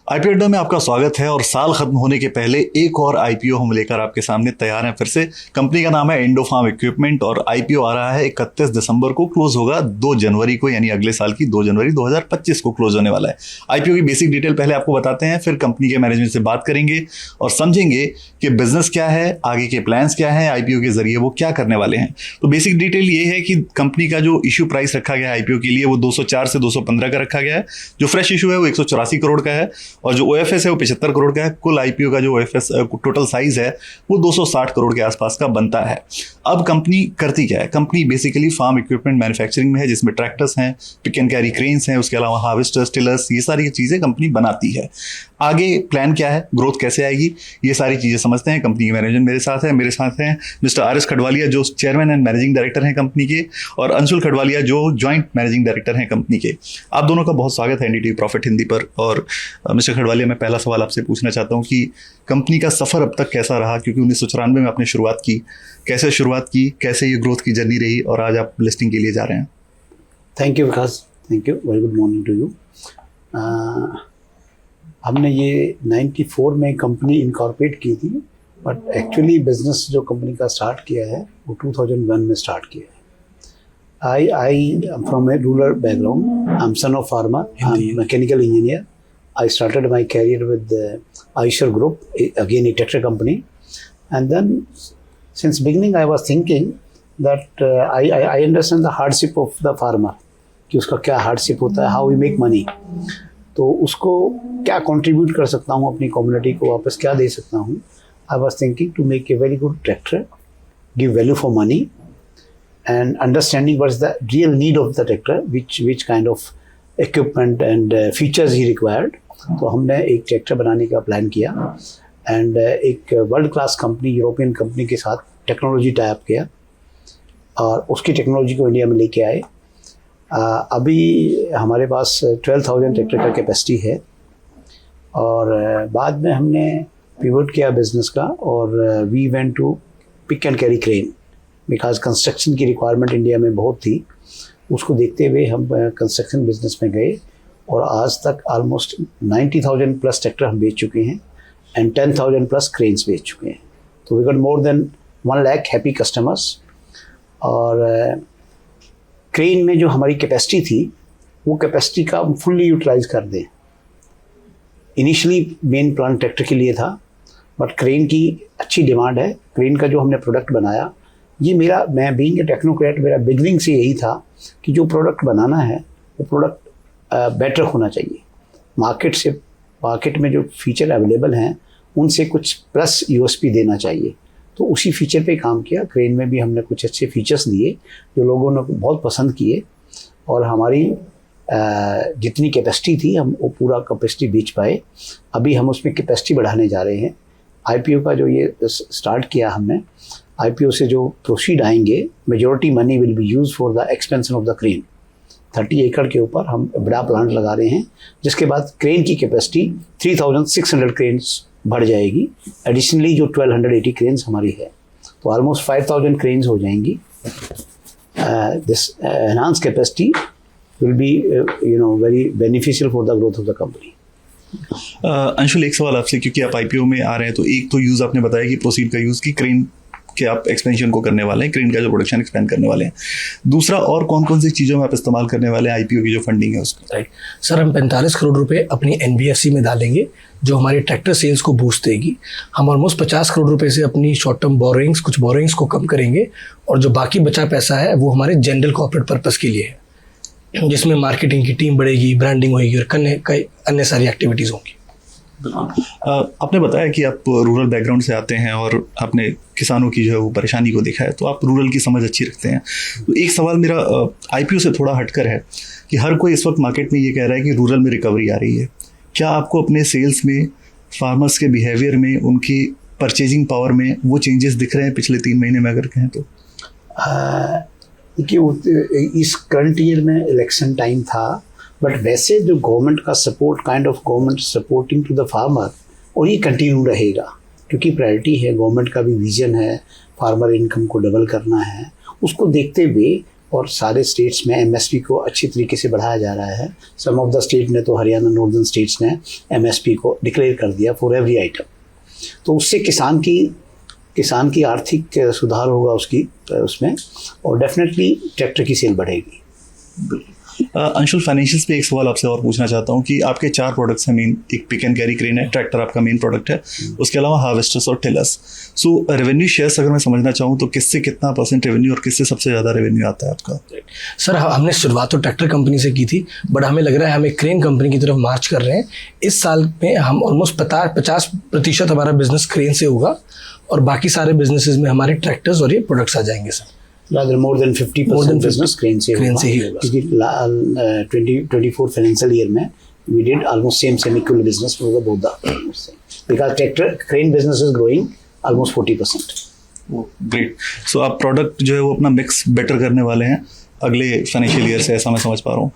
IPO अड्डा में आपका स्वागत है और साल खत्म होने के पहले एक और आईपीओ हम लेकर आपके सामने तैयार हैं फिर से। कंपनी का नाम है इंडोफार्म इक्विपमेंट और आईपीओ आ रहा है 31 दिसंबर को, क्लोज होगा 2 जनवरी को, यानी अगले साल की 2 जनवरी 2025 को क्लोज होने वाला है। आईपीओ की बेसिक डिटेल पहले आपको बताते हैं, फिर कंपनी के मैनेजमेंट से बात करेंगे और समझेंगे कि बिजनेस क्या है, आगे के प्लान्स क्या है, आईपीओ के जरिए वो क्या करने वाले हैं। तो बेसिक डिटेल ये है कि कंपनी का जो इशू प्राइस रखा गया है आईपीओ के लिए वो 204 से 215 का रखा गया है। जो फ्रेश इशू है वो 184 करोड़ का है और जो ओएफएस है वो 75 करोड़ का है। कुल आईपीओ का जो ओएफएस टोटल साइज है वो 260 करोड़ के आसपास का बनता है। अब कंपनी करती क्या है? Company basically farm equipment manufacturing में है, जिसमें ट्रैक्टर्स हैं, पिक एंड कैरी क्रेन्स हैं, उसके अलावा हार्वेस्टर्स, टिलर्स, ये सारी चीजें कंपनी बनाती है। आगे प्लान क्या है, ग्रोथ कैसे आएगी, ये सारी चीजें समझते हैं। कंपनी के मैनेजर मेरे साथ हैं मिस्टर आर एस खडवालिया जो चेयरमैन एंड मैनेजिंग डायरेक्टर हैं कंपनी के, और अंशुल खडवालिया जो ज्वाइंट मैनेजिंग डायरेक्टर हैं कंपनी के। आप दोनों का बहुत स्वागत है एनडीटीवी प्रॉफिट हिंदी पर। और मिस्टर खडवालिया, मैं पहला सवाल आपसे पूछना चाहता हूँ कि कंपनी का सफर अब तक कैसा रहा, क्योंकि 1994 में आपने शुरुआत की, कैसे शुरुआत की, कैसे ये ग्रोथ की जर्नी रही और आज आप लिस्टिंग के लिए जा रहे हैं? Thank you Vikas, thank you, very good morning to you. हमने ये 94 में कंपनी इनकॉर्पोरेट की थी, बट एक्चुअली बिजनेस जो कंपनी का स्टार्ट किया है वो 2001 में स्टार्ट किया है। I am from a rural background, I am son of farmer, I am mechanical engineer. I started my career with Eicher group, again a tractor company, and then since beginning I was thinking that I understand the hardship of the farmer, कि उसका क्या hardship होता है, how we make money, तो उसको क्या contribute कर सकता हूँ, अपनी कम्युनिटी को वापस क्या दे सकता हूँ। I was thinking to make a very good tractor, give value for money and understanding what is the real need of the tractor, which kind of equipment and features he required. तो हमने एक tractor बनाने का plan किया and एक world class company, European company के साथ technology tie up किया और उसकी टेक्नोलॉजी को इंडिया में लेके आए। अभी हमारे पास 12,000 ट्रैक्टर का कैपेसिटी है और बाद में हमने पिवट किया बिजनेस का और we went to pick and carry crane, because construction की रिक्वायरमेंट इंडिया में बहुत थी। उसको देखते हुए हम कंस्ट्रक्शन बिजनेस में गए और आज तक ऑलमोस्ट 90,000 प्लस ट्रैक्टर हम बेच चुके हैं एंड 10,000 प्लस क्रेन्स बेच चुके हैं। तो we got more than 1 lakh happy customers. और क्रेन में जो हमारी कैपेसिटी थी वो कैपेसिटी का हम फुल्ली यूटिलाइज कर दें। इनिशियली मेन प्लान ट्रैक्टर के लिए था, बट क्रेन की अच्छी डिमांड है। क्रेन का जो हमने प्रोडक्ट बनाया, ये मैं बीइंग ए टेक्नोक्रेट, मेरा बिगनिंग से यही था कि जो प्रोडक्ट बनाना है वो प्रोडक्ट बेटर होना चाहिए। मार्केट में जो फीचर अवेलेबल हैं उनसे कुछ प्लस यूएसपी देना चाहिए। तो उसी फीचर पे काम किया। क्रेन में भी हमने कुछ अच्छे फीचर्स दिए जो लोगों ने बहुत पसंद किए और हमारी जितनी कैपेसिटी थी हम वो पूरा कैपेसिटी बेच पाए। अभी हम उसमें कैपेसिटी बढ़ाने जा रहे हैं। आईपीओ का जो ये स्टार्ट किया हमने, आईपीओ से जो प्रोसीड आएंगे, majority money will be use for the expansion of the crane. 30 एकड़ के ऊपर हम बड़ा प्लांट लगा रहे हैं, जिसके बाद क्रेन की कैपेसिटी 3,600 क्रेन्स बढ़ जाएगी। एडिशनली जो 1,280 क्रेन्स हमारी है, तो ऑलमोस्ट 5,000 क्रेन्स हो जाएंगी। This enhance capacity will be very beneficial for the growth of the company. Anshul, एक सवाल आपसे, क्योंकि आप आईपीओ में आ रहे हैं, तो एक तो यूज़ आपने बताया कि प्रोसीड का यूज़ की क्रेन कि आप एक्सपेंशन को करने वाले हैं, क्रेन का जो प्रोडक्शन एक्सपेंड करने वाले हैं। दूसरा, और कौन कौन सी चीज़ों में आप इस्तेमाल करने वाले हैं आईपीओ की जो फंडिंग है उसको? राइट सर, हम 45 करोड़ रुपए अपनी एनबीएफसी में डालेंगे जो हमारी ट्रैक्टर सेल्स को बूस्ट देगी। हम ऑलमोस्ट 50 करोड़ रुपए से अपनी शॉर्ट टर्म बोरोइंग्स, कुछ बोरोइंग्स को कम करेंगे और जो बाकी बचा पैसा है वो हमारे जनरल कॉर्पोरेट पर्पस के लिए है, जिसमें मार्केटिंग की टीम बढ़ेगी, ब्रांडिंग होगी और कई अन्य सारी एक्टिविटीज़ होंगी। आपने बताया कि आप रूरल बैकग्राउंड से आते हैं और आपने किसानों की जो है वो परेशानी को देखा है, तो आप रूरल की समझ अच्छी रखते हैं। तो एक सवाल मेरा आईपीओ से थोड़ा हटकर है कि हर कोई इस वक्त मार्केट में ये कह रहा है कि रूरल में रिकवरी आ रही है। क्या आपको अपने सेल्स में, फार्मर्स के बिहेवियर में, उनकी परचेजिंग पावर में वो चेंजेस दिख रहे हैं पिछले 3 महीने में अगर कहें तो? देखिए, इस करंट ईयर में इलेक्शन टाइम था, बट वैसे जो गवर्नमेंट का support, kind of government supporting to the farmer, और ये कंटिन्यू रहेगा क्योंकि प्रायोरिटी है, गवर्नमेंट का भी विजन है फार्मर इनकम को डबल करना है। उसको देखते हुए और सारे स्टेट्स में एमएसपी को अच्छी तरीके से बढ़ाया जा रहा है। सम ऑफ द स्टेट ने तो हरियाणा नॉर्दर्न स्टेट्स ने एमएसपी को डिक्लेयर कर दिया फॉर एवरी आइटम। तो उससे किसान की आर्थिक सुधार होगा उसमें, और डेफिनेटली ट्रैक्टर की सेल बढ़ेगी। अंशुल, फाइनेंशियल्स पे एक सवाल आपसे और पूछना चाहता हूँ कि आपके 4 प्रोडक्ट्स हैं मेन। एक पिक एंड कैरी क्रेन है, ट्रैक्टर आपका मेन प्रोडक्ट है, उसके अलावा हार्वेस्टर्स और टिलर्स। सो रेवेन्यू शेयर्स अगर मैं समझना चाहूँ तो किससे कितना % रेवेन्यू और किससे सबसे ज़्यादा रेवेन्यू आता है आपका? सर हमने शुरुआत तो ट्रैक्टर कंपनी से की थी, बट हमें लग रहा है हम एक क्रेन कंपनी की तरफ मार्च कर रहे हैं। इस साल में हम ऑलमोस्ट 50% हमारा बिजनेस क्रेन से होगा, और बाकी सारे बिजनेसेस में हमारे ट्रैक्टर्स और ये प्रोडक्ट्स आ जाएंगे sir. Rather more than 50% business crane से ही होगा, क्योंकि 2024 फाइनेंशियल ईयर में we did almost same equal business for both the because tractor crane business is growing almost 40%. Great. सो आप प्रोडक्ट जो है वो अपना मिक्स बेटर करने वाले हैं अगले फाइनेंशियल ईयर से, ऐसा मैं समझ पा रहा हूँ।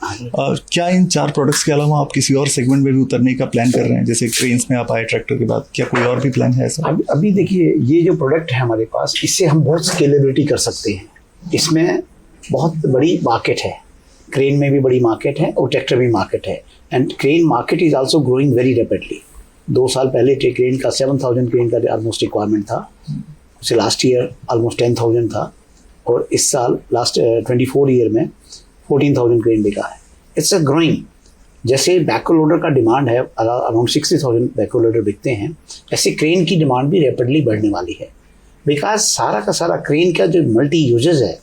क्या इन 4 प्रोडक्ट्स के अलावा आप किसी और सेगमेंट में भी उतरने का प्लान कर रहे हैं? जैसे क्रेन्स में आप आए ट्रैक्टर के बाद, क्या कोई और भी प्लान है ऐसा? अभी देखिए, ये जो प्रोडक्ट है हमारे पास, इससे हम बहुत स्केलेबिलिटी कर सकते हैं। इसमें बहुत बड़ी मार्केट है, क्रेन में भी बड़ी मार्केट है और ट्रैक्टर भी मार्केट है, and crane market is also growing very rapidly. 2 साल पहले क्रेन का 7,000 क्रेन का ऑलमोस्ट रिक्वायरमेंट था, उससे लास्ट ईयर ऑलमोस्ट 10,000 था, और इस साल लास्ट 24 ईयर में 14,000 क्रेन बिका है। It's a growing. जैसे बैको लोडर का डिमांड है, अराउंड 60,000 बैको लोडर बिकते हैं, ऐसे क्रेन की डिमांड भी रैपिडली बढ़ने वाली है। बिकॉज सारा का सारा क्रेन का जो मल्टी यूजेस है,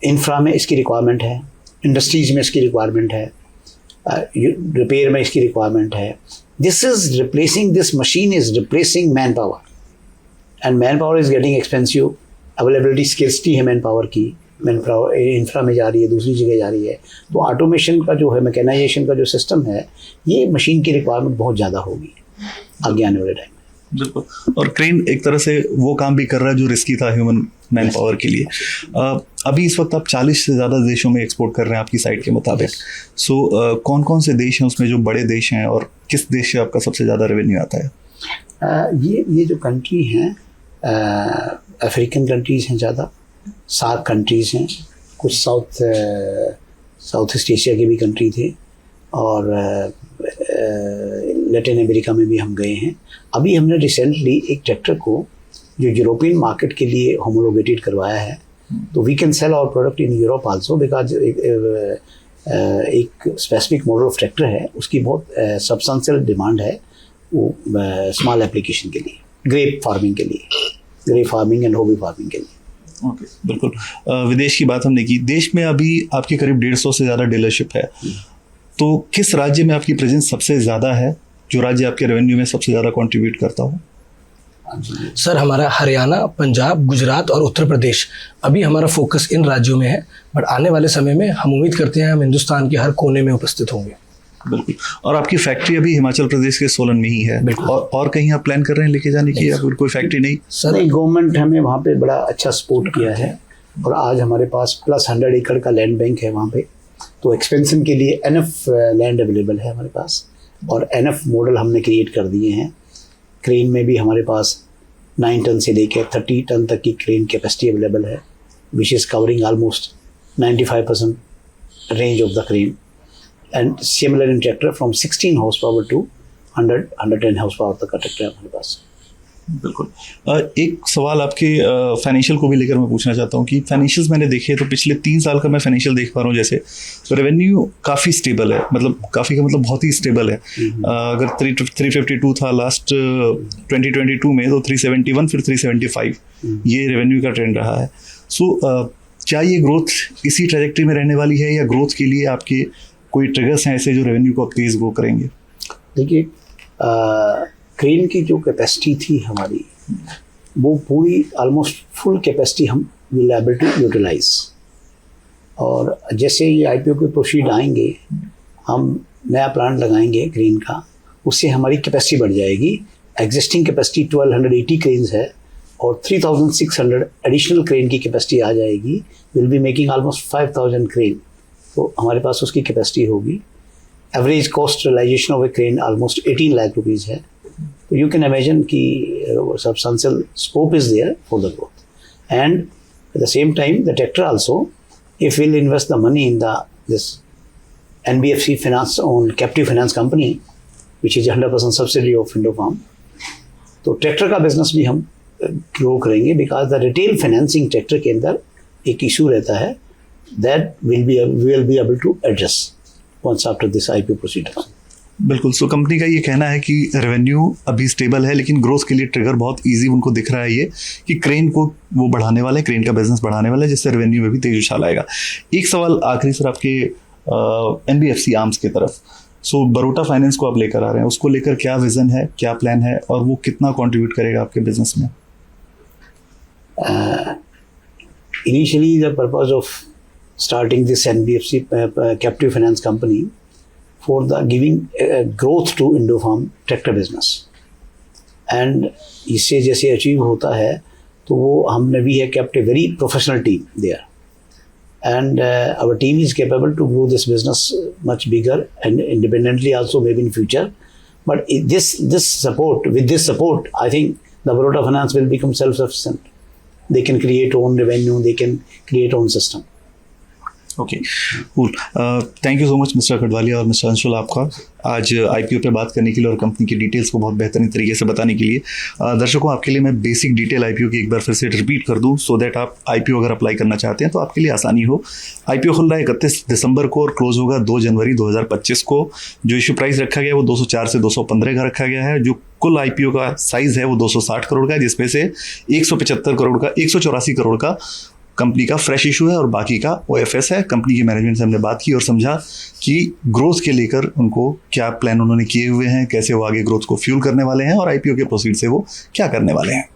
इंफ्रा में इसकी रिक्वायरमेंट है, इंडस्ट्रीज में इसकी रिक्वायरमेंट है, रिपेयर में इसकी रिक्वायरमेंट है। This machine is replacing man power, and man power is getting expensive. Availability scarcity है मैन पावर की, मैन पावर इंफ्रा में जा रही है, दूसरी जगह जा रही है। तो ऑटोमेशन का जो है, मैकेनाइजेशन का जो सिस्टम है, ये मशीन की रिक्वायरमेंट बहुत ज़्यादा होगी आगे आने वाले टाइम। बिल्कुल। और क्रेन एक तरह से वो काम भी कर रहा है जो रिस्की था ह्यूमन मैन पावर के लिए। अभी इस वक्त आप 40 से ज़्यादा देशों में एक्सपोर्ट कर रहे हैं आपकी साइट के मुताबिक। सो कौन कौन से देश हैं उसमें जो बड़े देश हैं, और किस देश से आपका सबसे ज़्यादा रेवेन्यू आता है? ये जो कंट्री हैं, अफ्रीकन कंट्रीज़ हैं ज़्यादा, सार्क कंट्रीज़ हैं, कुछ साउथ ईस्ट एशिया के भी कंट्री थे, और लैटिन अमेरिका में भी हम गए हैं। अभी हमने रिसेंटली एक ट्रैक्टर को जो यूरोपियन मार्केट के लिए होमोलोगेटेड करवाया है, तो we can sell our product in Europe also, because एक स्पेसिफिक मॉडल ऑफ ट्रैक्टर है, उसकी बहुत सब्सटेंशियल डिमांड है वो स्मॉल एप्लीकेशन के लिए, ग्रेप फार्मिंग के लिए, grape farming and hobby farming के लिए। ओके, बिल्कुल। विदेश की बात हमने की। देश में अभी आपकी करीब 150 से ज़्यादा डीलरशिप है, तो किस राज्य में आपकी प्रेजेंस सबसे ज़्यादा है, जो राज्य आपके रेवेन्यू में सबसे ज़्यादा कंट्रीब्यूट करता हो? सर हमारा हरियाणा, पंजाब, गुजरात और उत्तर प्रदेश, अभी हमारा फोकस इन राज्यों में है, बट आने वाले समय में हम उम्मीद करते हैं हम हिंदुस्तान के हर कोने में उपस्थित होंगे। बिल्कुल। और आपकी फैक्ट्री अभी हिमाचल प्रदेश के सोलन में ही है? बिल्कुल। और कहीं आप प्लान कर रहे हैं लेके जाने की, या फिर कोई फैक्ट्री नहीं? सर गवर्नमेंट हमें वहाँ पे बड़ा अच्छा सपोर्ट किया है, और आज हमारे पास प्लस 100 एकड़ का लैंड बैंक है वहाँ पे, तो एक्सपेंशन के लिए एनएफ लैंड अवेलेबल है हमारे पास, और एनएफ मॉडल हमने क्रिएट कर दिए हैं। क्रेन में भी हमारे पास 9 टन से लेकर 30 टन तक की क्रेन कैपेसिटी अवेलेबल है, which is covering almost 95% range of the crane, and similar in tractor from 16 horse power to 110 horse power तक का ट्रैक्टर है हमारे पास। बिल्कुल। एक सवाल आपके फाइनेंशियल को भी लेकर मैं पूछना चाहता हूँ कि फाइनेंशियल्स मैंने देखे तो पिछले 3 साल का मैं फाइनेंशियल देख पा रहा हूँ, जैसे रेवेन्यू काफ़ी स्टेबल है, मतलब काफ़ी का मतलब बहुत ही स्टेबल है। अगर 352 था लास्ट 2022 में, तो 371, फिर 375 ये रेवेन्यू का ट्रेंड रहा है। सो क्या ये ग्रोथ इसी ट्रैजेक्टरी में रहने वाली है, या ग्रोथ के लिए आपके कोई ट्रिगर्स हैं ऐसे जो रेवेन्यू को तेज़ ग्रो करेंगे? देखिए, क्रेन की जो कैपेसिटी थी हमारी, वो पूरी ऑलमोस्ट फुल कैपेसिटी हम विल एबल टू यूटिलाइज, और जैसे ये आईपीओ के प्रोसीड आएंगे, हम नया प्लांट लगाएंगे क्रेन का, उससे हमारी कैपेसिटी बढ़ जाएगी। एग्जिस्टिंग कैपेसिटी 1280 क्रेन्स है, और 3600 एडिशनल क्रेन की कैपेसिटी आ जाएगी। Will be making almost 5000 crane, तो हमारे पास उसकी कैपेसिटी होगी। Average cost realisation of a crane almost 18 lakh rupees है। तो यू कैन इमेजिन कि substantial scope is there for the growth, and at the same time the tractor also if we'll invest the money in this NBFC finance owned captive finance company, which is 100% subsidiary of Indofarm, तो tractor का business भी हम grow करेंगे, because the retail financing tractor के अंदर एक issue रहता है that will be able to address once after this IPO procedure. बिल्कुल। सो कंपनी का ये कहना है कि रेवेन्यू अभी स्टेबल है, लेकिन ग्रोथ के लिए ट्रिगर बहुत इजी उनको दिख रहा है ये कि क्रेन को वो बढ़ाने वाले, क्रेन का बिजनेस बढ़ाने वाला है, जिससे रेवेन्यू में भी तेज उछाल आएगा। एक सवाल आखिरी सर आपके एनबीएफसी आर्म्स की तरफ। सो बरोटा फाइनेंस को आप लेकर आ रहे हैं, उसको लेकर क्या विजन है, क्या प्लान है, और वो कितना कंट्रीब्यूट करेगा आपके बिजनेस में? Initially the purpose of starting this NBFC captive finance company for the giving growth to Indofarm tractor business, and इससे जैसे अचीव होता है तो वो हमने भी है kept a very professional team there, and our team is capable to grow this business much bigger and independently also maybe in future. But this support I think the Baroda Finance will become self-sufficient. They can create own revenue, they can create own system. Okay, cool. Thank you so much mister Khadwalia और mister Anshul, आपका आज IPO पे बात करने के लिए और company की डिटेल्स को बहुत बेहतरीन तरीके से बताने के लिए। दर्शकों, आपके लिए मैं बेसिक डिटेल आईपीओ की एक बार फिर से रिपीट कर दूं, सो दैट आप आईपीओ अगर अप्लाई करना चाहते हैं तो आपके लिए आसानी हो। आईपीओ खुल रहा है 31 दिसंबर को और क्लोज होगा 2 जनवरी 2025 को। जो इशू प्राइस रखा गया है वो 204 से 215 का रखा गया है। जो कुल आईपीओ का साइज है वो 260 करोड़ का है, जिसमें से 185 करोड़ का 184 करोड़ का कंपनी का फ्रेश इशू है और बाकी का ओएफएस है। कंपनी की मैनेजमेंट से हमने बात की और समझा कि ग्रोथ के लेकर उनको क्या प्लान उन्होंने किए हुए हैं, कैसे वो आगे ग्रोथ को फ्यूल करने वाले हैं और आईपीओ के प्रोसीड से वो क्या करने वाले हैं।